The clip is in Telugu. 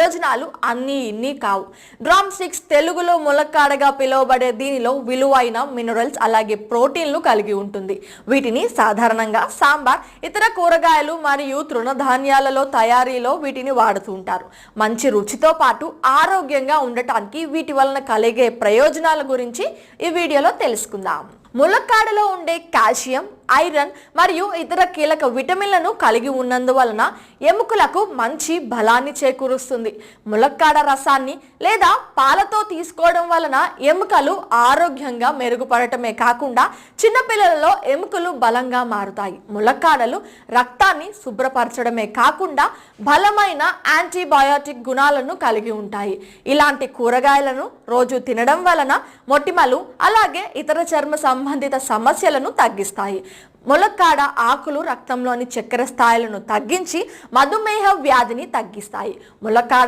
ప్రయోజనాలు అన్నీ ఇన్ని కావు. డ్రమ్ స్టిక్స్ తెలుగులో ములక్కాడగా పిలువబడే దీనిలో విలువైన మినరల్స్ అలాగే ప్రోటీన్లు కలిగి ఉంటుంది. వీటిని సాధారణంగా సాంబార్, ఇతర కూరగాయలు మరియు తృణధాన్యాలలో తయారీలో వీటిని వాడుతూ ఉంటారు. మంచి రుచితో పాటు ఆరోగ్యంగా ఉండటానికి వీటి వలన కలిగే ప్రయోజనాల గురించి ఈ వీడియోలో తెలుసుకుందాం. ములక్కాడలో ఉండే కాల్షియం, ఐరన్ మరియు ఇతర కీలక విటమిన్లను కలిగి ఉన్నందువలన ఎముకలకు మంచి బలాన్ని చేకూరుస్తుంది. ములక్కాడ రసాన్ని లేదా పాలతో తీసుకోవడం వలన ఎముకలు ఆరోగ్యంగా మెరుగుపడటమే కాకుండా చిన్నపిల్లలలో ఎముకలు బలంగా మారుతాయి. ములక్కాడలు రక్తాన్ని శుభ్రపరచడమే కాకుండా బలమైన యాంటీబయాటిక్ గుణాలను కలిగి ఉంటాయి. ఇలాంటి కూరగాయలను రోజు తినడం వలన మొటిమలు అలాగే ఇతర చర్మ సంబంధిత సమస్యలను తగ్గిస్తాయి. ములక్కాడ ఆకులు రక్తంలోని చక్కెర స్థాయిలను తగ్గించి మధుమేహ వ్యాధిని తగ్గిస్తాయి. ములక్కాడ